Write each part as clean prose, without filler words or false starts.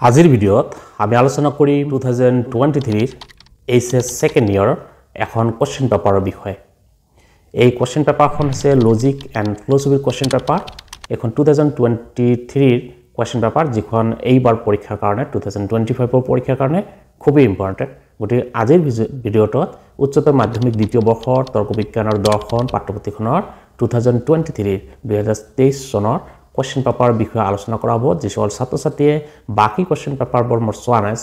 আজিৰ ভিডিঅ'ত আমি আলোচনা কৰিম 2023 এইচএছ সেকেন্ড ইয়াৰ এখন কোৱেশ্চন পেপাৰৰ বিষয়ে। এই কোৱেশ্চন পেপাৰখন হৈছে লজিক এণ্ড ফিলছফিৰ কোৱেশ্চন পেপাৰ। এখন 2023 কোৱেশ্চন পেপাৰ যিখন এইবাৰ পৰীক্ষাৰ কাৰণে 2025 পৰীক্ষাৰ কাৰণে খুবই ইম্পৰ্টেণ্ট। গতিকে আজিৰ ভিডিঅ'টোত উচ্চতৰ মাধ্যমিক দ্বিতীয় বৰ্ষৰ তৰ্ক বিজ্ঞান আৰু দৰ্শন পাঠ্যপুথিখনৰ 2023 চনৰ কোৱেশ্চন পেপাৰ বিষয়ে আলোচনা কৰা হ'ব। যিসকল ছাত্ৰ-ছাত্ৰীয়ে বাকি কোৱেশ্চন পেপাৰবোৰ মোৰ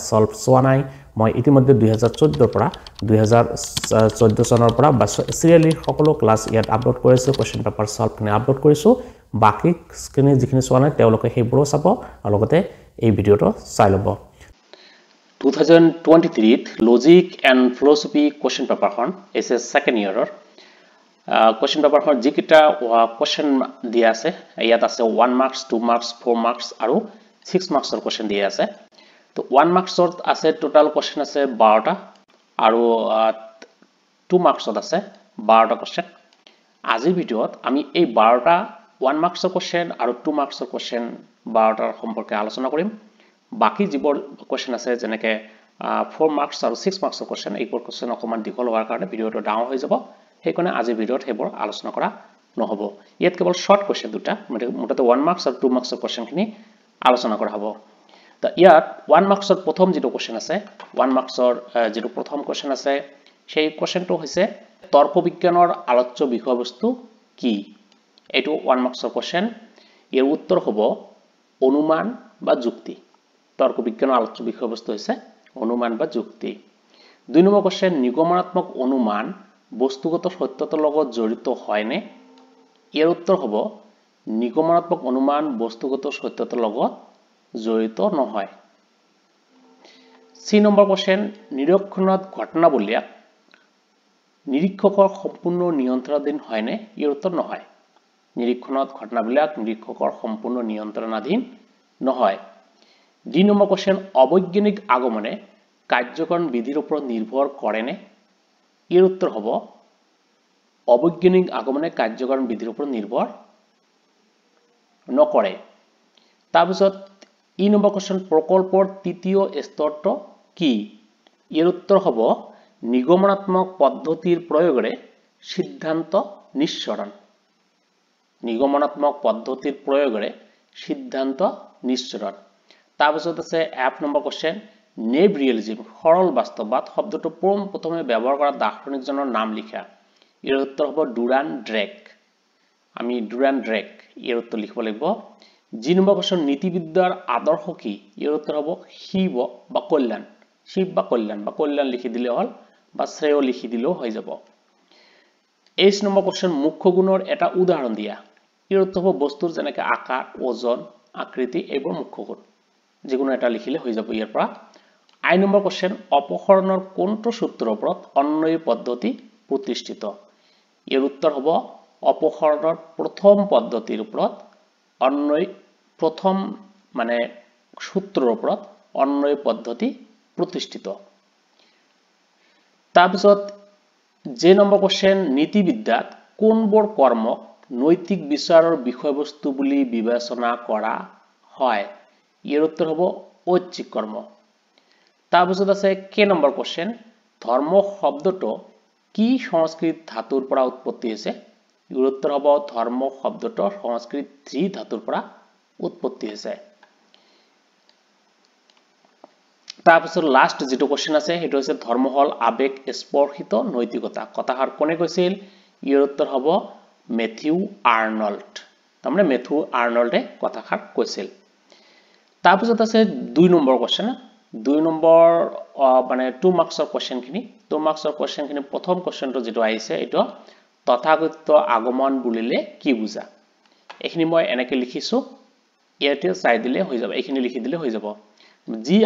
সলভ চোৱা নাই, মই ইতিমধ্যে 2014 পৰা 2014 চনৰ পৰা সিৰিয়ালি সকলো ক্লাছ ইয়াত আপলোড কৰিছো, কোৱেশ্চন পেপাৰ সলভখিনি আপলোড কৰিছো। বাকি যিখিনি চোৱা নাই তেওঁলোকে সেইবোৰো চাব আৰু লগতে এই ভিডিঅ'টো চাই ল'ব। 2023 লজিক এণ্ড ফিলছফি কোৱেশ্চন পেপাৰখন এইচএছ সেকেন্ড ইয়াৰৰ কোৱেশ্চন পেপাৰখন যিকেইটা কোৱেশ্চন দিয়া আছে, ইয়াত আছে 1 মাৰ্কছ, 2 মাৰ্কছ, 4 মাৰ্কছ আৰু 6 মাৰ্কছৰ কোৱেশ্চন দিয়া আছে। তো 1 মাৰ্কছৰ আছে টোটাল কোৱেশ্চন আছে 12টা আৰু 2 মাৰ্কছত আছে 12টা কোৱেশ্চন। আজিৰ ভিডিঅ'ত আমি এই 12টা 1 মাৰ্কছৰ কোৱেশ্চন আৰু 2 মাৰ্কছৰ কোৱেশ্চন 12টাৰ সম্পৰ্কে আলোচনা কৰিম। বাকি যিবোৰ কোৱেশ্চন আছে যেনেকে 4 মাৰ্কছ আৰু 6 মাৰ্কছৰ কোৱেশ্চন, এইবোৰ কোৱেশ্চন অকমান দীঘল হোৱাৰ কাৰণে ভিডিঅ'টো ডাঙৰ হৈ যাব, সেইকাৰণে আজিৰ ভিডিঅ'ত সেইবোৰ আলোচনা কৰা নহ'ব। ইয়াত কেৱল শৰ্ট কোৱেশ্চন দুটা, মুঠতে 1 মাৰ্কছ আৰু 2 মাৰ্কছৰ কোৱেশ্চনখিনি আলোচনা কৰা হ'ব। তো ইয়াত 1 মাৰ্কছৰ প্ৰথম যিটো কোৱেশ্চন আছে, 1 মাৰ্কছৰ যিটো প্ৰথম কোৱেশ্চন আছে, সেই কোৱেশ্চনটো হৈছে তৰ্ক বিজ্ঞানৰ আলোচ্য বিষয়বস্তু কি? এইটো 1 মাৰ্কছৰ কোৱেশ্চন। ইয়াৰ উত্তৰ হ'ব অনুমান বা যুক্তি। তৰ্ক বিজ্ঞানৰ আলোচ্য বিষয়বস্তু হৈছে অনুমান বা যুক্তি। 2 নম্বৰ কোৱেশ্চন, নিগমনাত্মক অনুমান বস্তুগত সত্যতাৰ লগত জড়িত হয়নে? ইয়াৰ উত্তৰ হ'ব নিগমনাত্মক অনুমান বস্তুগত সত্যতাৰ লগত জড়িত নহয়। 3 নম্বৰ কোৱেশ্চন, নিৰীক্ষণত ঘটনাৱলীক নিৰীক্ষকৰ সম্পূৰ্ণ নিয়ন্ত্ৰণাধীন হয়নে? ইয়াৰ উত্তৰ নহয়। নিৰীক্ষণত ঘটনাবিলাক নিৰীক্ষকৰ সম্পূৰ্ণ নিয়ন্ত্ৰণাধীন নহয়। 2 নম্বৰ কোৱেশ্চন, অবৈজ্ঞানিক আগমনে কাৰ্যকৰণ বিধিৰ ওপৰত নিৰ্ভৰ কৰেনে? ইয়াৰ উত্তৰ হ'ব অবৈজ্ঞানিক আগমনে কাৰ্যকৰণ বিধিৰ ওপৰত নিৰ্ভৰ নকৰে। তাৰপিছত 3 নম্বৰ কোৱেশ্চন, প্ৰকল্পৰ তৃতীয় স্তৰটো কি? ইয়াৰ উত্তৰ হ'ব নিগমনাত্মক পদ্ধতিৰ প্ৰয়োগেৰে সিদ্ধান্ত নিশ্চৰণ। নিগমনাত্মক পদ্ধতিৰ প্ৰয়োগেৰে সিদ্ধান্ত নিশ্চৰণ। তাৰপিছত আছে 1 নম্বৰ কোৱেশ্চন, নেভ ৰিয়েলিজম সৰল বাস্তৱবাদ শব্দটো প্ৰথমে ব্যৱহাৰ কৰা দাৰ্শনিকজনৰ নাম লিখা। ইয়াৰ উত্তৰ হ'ব ডুৰাণ্ড ড্ৰেক। আমি ডুৰাণ্ড ড্ৰেক ইয়াৰ উত্তৰ লিখিব লাগিব। 2 নম্বৰ কোৱেশ্চন, নীতিবিদ্যাৰ আদৰ্শ কি? ইয়াৰ উত্তৰ হ'ব শিৱ বা কল্যাণ। শিৱ বা কল্যাণ লিখি দিলে হ'ল বা শ্ৰেয় লিখি দিলেও হৈ যাব। 1 নম্বৰ কোৱেশ্চন, মুখ্য গুণৰ এটা উদাহৰণ দিয়া। ইয়াৰ উত্তৰ হ'ব বস্তুৰ যেনেকে আকাৰ, ওজন, আকৃতি, এইবোৰ মুখ্য গুণ। যিকোনো এটা লিখিলে হৈ যাব ইয়াৰ পৰা। 8 নম্বৰ কোৱেশ্চন, অপসৰণৰ কোনটো সূত্ৰৰ ওপৰত অন্বয়ী পদ্ধতি প্ৰতিষ্ঠিত? ইয়াৰ উত্তৰ হ'ব অপসৰণৰ প্ৰথম পদ্ধতিৰ ওপৰত প্ৰথম সূত্ৰৰ ওপৰত অন্বয়ী পদ্ধতি প্ৰতিষ্ঠিত। তাৰপিছত যে নম্বৰ কোৱেশ্চন, নীতিবিদ্যাত কোনবোৰ কৰ্মক নৈতিক বিচাৰৰ বিষয়বস্তু বুলি বিবেচনা কৰা হয়? ইয়াৰ উত্তৰ হ'ব ঐচ্ছিক কৰ্ম। তাৰপিছত আছে কে নম্বৰ কোৱেশ্চন, ধৰ্ম শব্দটো কি সংস্কৃত ধাতুৰ পৰা উৎপত্তি হৈছে? ইয়াৰ উত্তৰ হ'ব ধৰ্ম শব্দটো সংস্কৃত ধৃ ধাতুৰ পৰা উৎপত্তি হৈছে। তাৰপিছত লাষ্ট যিটো কোৱেশ্চন আছে সেইটো হৈছে ধৰ্ম হল আবেগ স্পৰ্শিত নৈতিকতা। কথাষাৰ কোনে কৈছিল? ইয়াৰ উত্তৰ হ'ব মেথিউ আৰ্নল্ড। তাৰমানে মেথিউ আৰ্নল্ডে কথাষাৰ কৈছিল। তাৰপিছত আছে 2 নম্বৰ কোৱেশ্চন। 2 নম্বৰ 2 মাৰ্কছৰ কোৱেশ্চনখিনি। 2 মাৰ্কছৰ কোৱেশ্চনখিনি প্ৰথম কোৱেশ্চনটো যিটো আহিছে এইটো তথাকথিত আগমন বুলিলে কি বুজা? এইখিনি মই এনেকে লিখিছো, ইয়াতে চাই দিলে হৈ যাব, এইখিনি লিখি দিলে হৈ যাব। যি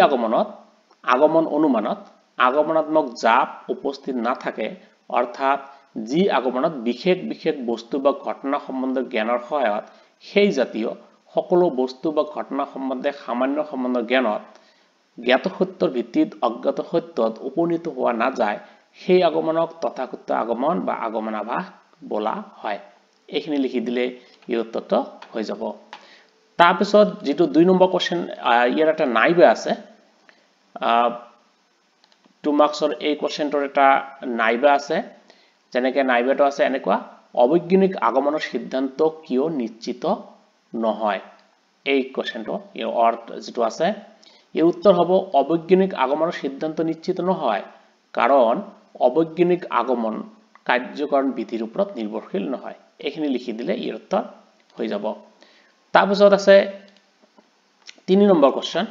আগমন অনুমানত আগমনাত্মক জাপ উপস্থিত নাথাকে, অৰ্থাৎ যি আগমনত বিশেষ বস্তু বা ঘটনা সম্বন্ধে জ্ঞানৰ সহায়ত সেই জাতীয় সকলো বস্তু বা ঘটনা সম্বন্ধে সামান্য সম্বন্ধৰ জ্ঞানত জ্ঞাত সত্যৰ ভিত্তিত অজ্ঞাত সত্যত উপনীত হোৱা নাযায়, সেই আগমনক তথাকথিত আগমন বা আগমনাভাস বোলা হয়। এইখিনি লিখি দিলে এই উত্তৰটো হৈ যাব। তাৰপিছত যেটো 2 নম্বৰ কোৱেশ্চন ইয়াৰ এটা নাইবা আছে 2 মাৰ্কছৰ এই কোৱেশ্চনটোৰ এটা নাইবা আছে যেনেকৈ নাইবাটো আছে এনেকুৱা অবৈজ্ঞানিক আগমনৰ সিদ্ধান্ত কিয় নিশ্চিত নহয় এই কোৱেশ্চনটো ইয়াৰ অৰ্থ যেটো আছে এই উত্তৰ হ'ব অবৈজ্ঞানিক আগমনৰ সিদ্ধান্ত নিশ্চিত নহয় কাৰণ অবৈজ্ঞানিক আগমন কাৰ্যকৰণ বিধিৰ ওপৰত নিৰ্ভৰশীল নহয় এইখিনি লিখি দিলে ইয়াৰ উত্তৰ হৈ যাব তাৰপিছত আছে 3 নম্বৰ কোৱেশ্চন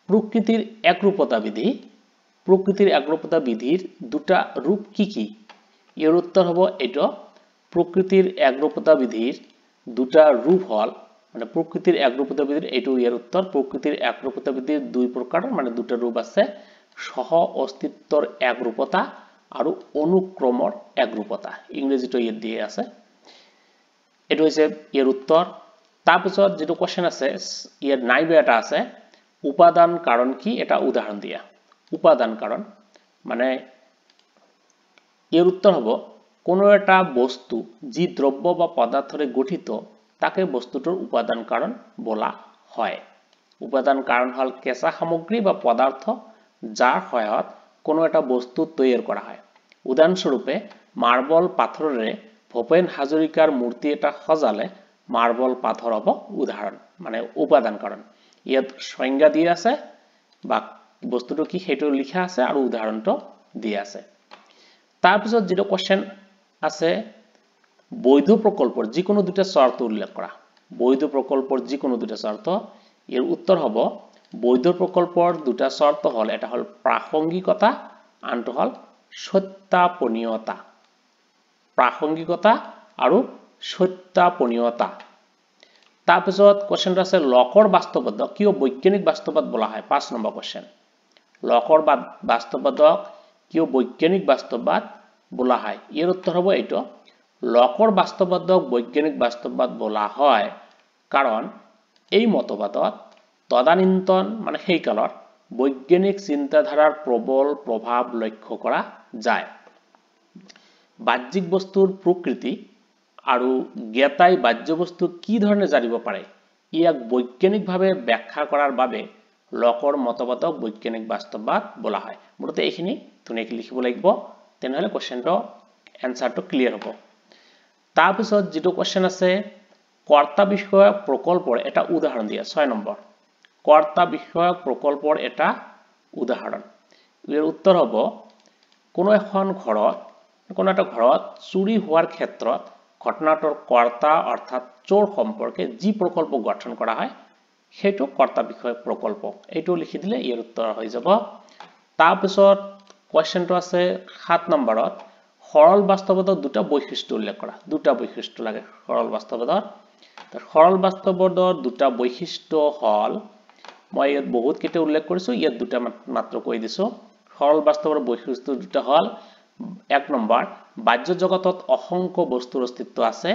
প্ৰকৃতিৰ একৰূপতা বিধিৰ দুটা ৰূপ কি কি ইয়াৰ উত্তৰ হ'ব এটো প্ৰকৃতিৰ একৰূপতা বিধিৰ দুটা ৰূপ হল মানে প্ৰকৃতিৰ একৰূপতা বিধিৰ এটো ইয়াৰ উত্তৰ প্ৰকৃতিৰ একৰূপতা বিধিৰ দুই প্ৰকাৰ মানে দুটা ৰূপ আছে সহ অস্তিত্বৰ একৰূপতা আৰু অনুক্ৰমৰ একৰূপতা ইংৰেজীটো ইয়াত দিয়ে আছে এটো হৈছে ইয়াৰ উত্তৰ তাৰপিছত যেটো কোৱেশ্চন আছে ইয়াৰ নাইবা এটা আছে উপাদান কাৰণ কি এটা উদাহৰণ দিয়া উপাদান কাৰণ মানে ইয়াৰ উত্তৰ হ'ব কোনো এটা বস্তু যি দ্ৰব্য বা পদাৰ্থৰে গঠিত তাকে বস্তুটোৰ উপাদান কাৰণ বলা হয় উপাদান কাৰণ হল কেঁচা সামগ্ৰী বা পদাৰ্থ যাৰ সহায়ত কোনো এটা বস্তু তৈয়াৰ কৰা হয় উদাহৰণস্বৰূপে মাৰ্বল পাথৰেৰে ভূপেন হাজৰিকাৰ মূৰ্তি এটা সজালে মাৰ্বল পাথৰ হ'ব উদাহৰণ মানে উপাদান কাৰণ ইয়াত সংজ্ঞা দিয়া আছে বা বস্তুটো কি হেতু লিখা আছে আৰু উদাহৰণটো দিয়া আছে তাৰপিছত যেটো কোৱেশ্চন আছে বৈধ প্ৰকল্পৰ যিকোনো দুটা শৰ্ত উল্লেখ কৰা বৈধ প্ৰকল্পৰ যিকোনো দুটা শৰ্ত ইয়াৰ উত্তৰ হ'ব বৈধ প্ৰকল্পৰ দুটা শৰ্ত হল এটা হল প্ৰাসংগিকতা আনটো হল সত্যাপনীয়তা প্ৰাসংগিকতা আৰু সত্যাপনীয়তা তাৰপিছত কোৱেশ্চনটো আছে লকৰ বাস্তৱবাদক কিয় বৈজ্ঞানিক বাস্তৱবাদ বলা হয় 5 নম্বৰ কোৱেশ্চন লকৰ বাস্তৱবাদক কিয় বৈজ্ঞানিক বাস্তৱবাদ বলা হয় ইয়াৰ উত্তৰ হ'ব এটো লকৰ বাস্তৱবাদক বৈজ্ঞানিক বাস্তৱবাদ বলা হয় কাৰণ এই মতবাদত তদানীন্তন মানে সেই কালৰ বৈজ্ঞানিক চিন্তাধাৰাৰ প্ৰবল প্ৰভাৱ লক্ষ্য কৰা যায় বাহ্যিক বস্তুৰ প্ৰকৃতি আৰু জ্ঞাতাই বাহ্য বস্তু কি ধৰণে জানিব পাৰে ইয়াক বৈজ্ঞানিকভাৱে ব্যাখ্যা কৰাৰ বাবে লকৰ মতবাদক বৈজ্ঞানিক বাস্তৱবাদ বলা হয় মূলত এইখিনি ধুনীয়াকৈ লিখিব লাগিব তেনেহলে কোৱেশ্চনটো এনসাৰটো ক্লিয়াৰ হ'ব তাৰপিছত যেটো কোৱেশ্চন আছে কৰ্তা বিষয়ক প্ৰকল্পৰ এটা উদাহৰণ দিয়া 6 নম্বৰ কৰ্তা বিষয়ক প্ৰকল্পৰ এটা উদাহৰণ ইয়াৰ উত্তৰ হ'ব কোনো এটা ঘৰত চুৰি হোৱাৰ ক্ষেত্ৰত ঘটনাটোৰ কৰ্তা অৰ্থাৎ চোৰ সম্পৰ্কে যি প্ৰকল্প গঠন কৰা হয় সেইটো কৰ্তা বিষয়ক প্ৰকল্প এইটো লিখি দিলে ইয়াৰ উত্তৰ হৈ যাব তাৰপিছত কোৱেশ্চনটো আছে 7 নম্বৰত সৰল বাস্তৱবাদৰ দুটা বৈশিষ্ট্য উল্লেখ কৰা দুটা বৈশিষ্ট্য লাগে সৰল বাস্তৱবাদৰ দুটা বৈশিষ্ট্য হল মই ইয়াত বহুত কেইটা উল্লেখ কৰিছো ইয়াত দুটা মাত্ৰ কৈ দিছো সৰল বাস্তৱৰ বৈশিষ্ট্য দুটা হল 1 নম্বৰ বাহ্য জগতত অসংখ্য বস্তুৰ অস্তিত্ব আছে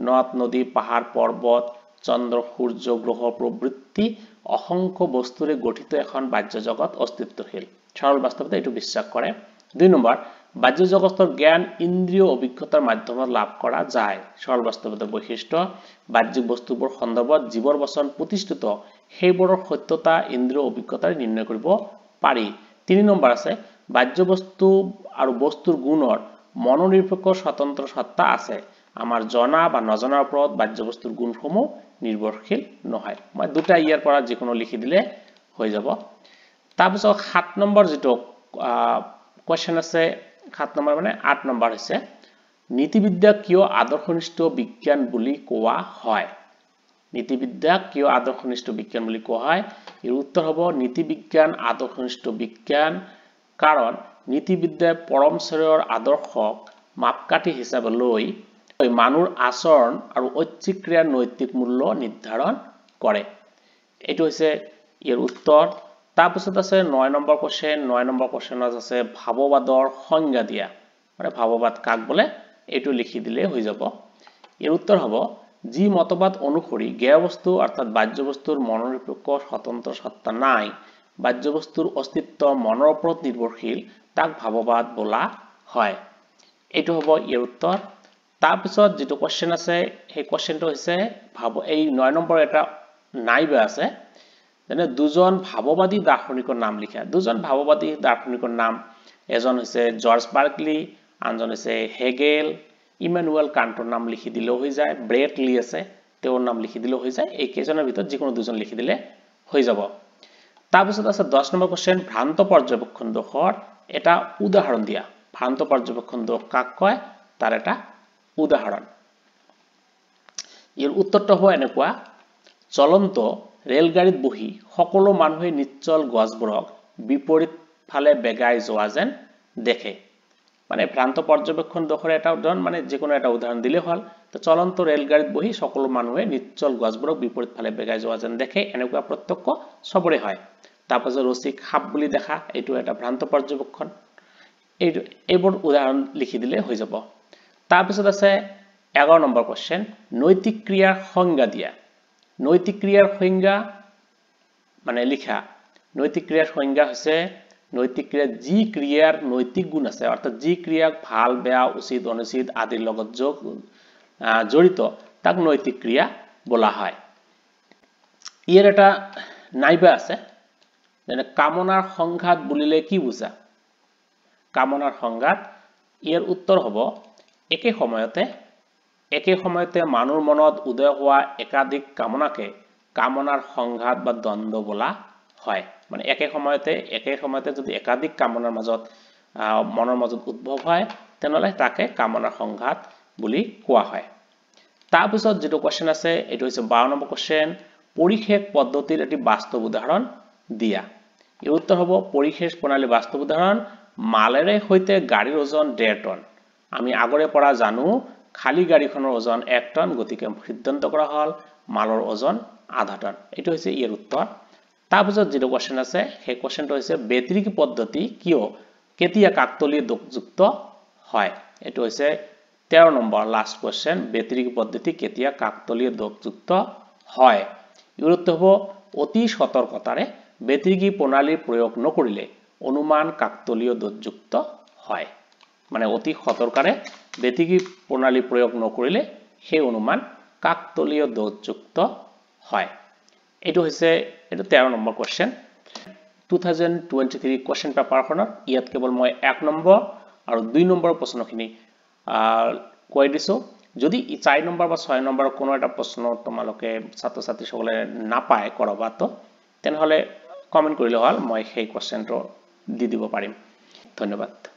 নদ নদী পাহাৰ পৰ্বত চন্দ্ৰ সূৰ্য গ্ৰহ প্ৰবৃত্তি অসংখ্য বস্তুৰে গঠিত এখন বাহ্য জগত অস্তিত্বশীল সৰল বাস্তৱতা এটো বিশ্বাস কৰে 2 নম্বৰ বাহ্য জগতৰ জ্ঞান ইন্দ্ৰিয় অভিজ্ঞতাৰ মাধ্যমত লাভ কৰা যায় সৰল বাস্তৱতাৰ বৈশিষ্ট্য বাহ্যিক বস্তুবোৰ সন্দৰ্ভত জীৱৰ বচন প্ৰতিষ্ঠিত সেইবোৰৰ সত্যতা ইন্দ্ৰিয় অভিজ্ঞতাৰে নিৰ্ণয় কৰিব পাৰি 3 নম্বৰ আছে বাহ্য বস্তু আৰু বস্তুৰ গুণৰ মনোনিৰপেক্ষ স্বতন্ত্ৰ সত্তা আছে আমাৰ জনা বা নজনাৰ ওপৰত বাহ্য বস্তুৰ গুণসমূহ নিৰ্ভৰশীল নহয় মই দুটা ইয়াৰ পৰা যিকোনো লিখি দিলে হৈ যাব তাৰপিছত 7 নম্বৰ যেটো কোৱেশ্চন আছে 7 নম্বৰ মানে 8 নম্বৰ হৈছে নীতিবিদ্যা কিয় আদৰ্শনিষ্ঠ বিজ্ঞান বুলি কোৱা হয় নীতিবিদ্যা কিয় আদৰ্শনিষ্ঠ বিজ্ঞান বুলি কোৱা হয় ইয়াৰ উত্তৰ হ'ব নীতিবিজ্ঞান আদৰ্শনিষ্ঠ বিজ্ঞান কাৰণ নীতিবিদ্যাই পৰমশ্বৰৰ আদৰ্শক মাপকাঠি হিচাপে লৈ মানুহৰ আচৰণ আৰু ঐচ্ছিক ক্ৰিয়াৰ নৈতিক মূল্য নিৰ্ধাৰণ কৰে এটো হৈছে ইয়াৰ উত্তৰ তাৰপিছত আছে 9 নম্বৰ কোৱেশ্চন 9 নম্বৰ কোৱেশ্চনত আছে ভাৱবাদৰ সংজ্ঞা দিয়া মানে ভাৱবাদ কাক বলে এটো লিখি দিলে হৈ যাব ইয়াৰ উত্তৰ হ'ব যি মতবাদ অনুসৰি জ্ঞেয় বস্তু অৰ্থাৎ বাহ্য বস্তুৰ মনোনিৰপেক্ষ স্বতন্ত্ৰ সত্তা নাই বাহ্য বস্তুৰ অস্তিত্ব মনৰ ওপৰত নিৰ্ভৰশীল তাক ভাৱবাদ বলা হয় এটো হ'ব ইয়াৰ উত্তৰ তাৰপিছত যেটো কোৱেশ্চন আছে সেই কোৱেশ্চনটো হৈছে এই 9 নম্বৰ এটা নাইবা আছে যেনে দুজন ভাৱবাদী দাৰ্শনিকৰ নাম লিখা দুজন ভাৱবাদী দাৰ্শনিকৰ নাম এজন হৈছে জৰ্জ বাৰ্কলি আনজন হৈছে হেগেল ইমানুৱেল কান্টৰ নাম লিখি দিলেও হৈ যায় ব্ৰেট লি আছে তেওঁৰ নাম লিখি দিলেও হৈ যায় এই কেইজনৰ ভিতৰত যিকোনো দুজন লিখি দিলে হৈ যাব তাৰ পিছত আছে 10 নম্বৰ কোশ্চেন ভ্ৰান্ত পৰ্যবেক্ষণ দোষৰ এটা উদাহৰণ দিয়া ভ্ৰান্ত পৰ্যবেক্ষণ দোষ কাক কয় তাৰ এটা উদাহৰণ ইয়াৰ উত্তৰটো হ'ব এনেকুৱা চলন্ত ৰেলগাড়ীত বহি সকলো মানুহে নিশ্চল গছবোৰক বিপৰীত ফালে বেগাই যোৱা যেন দেখে মানে ভ্ৰান্ত পৰ্যবেক্ষণ দোষৰ এটা উদাহৰণ মানে যিকোনো এটা উদাহৰণ দিলে হ'ল তো চলন্ত ৰেলগাড়ীত বহি সকলো মানুহে নিশ্চল গছবোৰক বিপৰীত ফালে বেগাই যোৱা যেন দেখে এনেকুৱা প্ৰত্যক্ষ সবৰে হয় তাৰপাছত ৰচিক সাপ বুলি দেখা এইটো এটা ভ্ৰান্ত পৰ্যবেক্ষণ এইবোৰ উদাহৰণ লিখি দিলে হৈ যাব তাৰপিছত আছে 11 নম্বৰ কোশ্চেন নৈতিক ক্ৰিয়াৰ সংজ্ঞা দিয়া নৈতিক ক্ৰিয়াৰ সংজ্ঞা মানে লিখা নৈতিক ক্ৰিয়াৰ সংজ্ঞা হৈছে নৈতিক ক্ৰিয়া যি ক্ৰিয়াৰ নৈতিক গুণ আছে অৰ্থাৎ যি ক্ৰিয়াক ভাল বেয়া উচিত অনুচিত আদিৰ লগত জড়িত তাক নৈতিক ক্ৰিয়া বলা হয় ইয়াৰ এটা নাইবা আছে যেনে কামনাৰ সংঘাত বুলিলে কি বুজা কামনাৰ সংঘাত ইয়াৰ উত্তৰ হ'ব একে সময়তে মানুহৰ মনত উদয় হোৱা একাধিক কামনাকে কামনাৰ সংঘাত বা দ্বন্দ্ব বলা হয় মানে একে সময়তে যদি একাধিক কামনাৰ মাজত মনৰ মাজত উদ্ভৱ হয় তেনলে তাকে কামনাৰ সংঘাত বুলি কোৱা হয় তাৰপিছত যেটো কোশ্চেন আছে এটো হৈছে 12 নম্বৰ কোশ্চেন পৰিশেষ পদ্ধতিৰ এটি বাস্তৱ উদাহৰণ দিয়া এই উত্তৰ হ'ব পৰিশেষ প্ৰণালী বাস্তৱ উদাহৰণ মালেৰে হৈতে গাড়ীৰ ওজন 1.5 টন আমি আগৰে পৰা জানো খালি গাড়ীখনৰ ওজন 1 টন গতিকে সিদ্ধান্ত কৰা হল মালৰ ওজন আধা টন এটো হৈছে ইয়াৰ উত্তৰ তাৰপিছত যেটো কোশ্চেন আছে সেই কোশ্চেনটো হৈছে বেটৰিক পদ্ধতি কেতিয়া কাকতলীয় দোষযুক্ত হয় এটো হৈছে 13 নম্বৰ লাস্ট কোশ্চেন বেটৰিক পদ্ধতি কেতিয়া কাকতলীয় দোষযুক্ত হয় ইয়াৰ উত্তৰ হ'ব অতি সতৰ্কতাৰে বেটৰিক প্ৰণালীৰ প্ৰয়োগ নকৰিলে অনুমান কাকতলীয় দোষযুক্ত হয় মানে অতি সতৰ্কতাৰে বেটৰিক প্ৰণালী প্ৰয়োগ নকৰিলে সেই অনুমান কাকতলীয় দোষযুক্ত হয় এটো হৈছে 13 নম্বৰ কোশ্চেন 2023 কোশ্চেন পেপাৰখনত ইয়াত কেৱল মই 1 নম্বৰ আৰু 2 নম্বৰ প্ৰশ্নখিনি কৈ দিছো যদি 4 নম্বৰ বা 6 নম্বৰ কোনো এটা প্ৰশ্ন তোমালোকে ছাত্ৰ ছাত্ৰী সকলে নাপায় কৰবাতো তেনহলে কমেন্ট কৰিলে হল মই সেই কোশ্চেনটো দি দিব পাৰিম ধন্যবাদ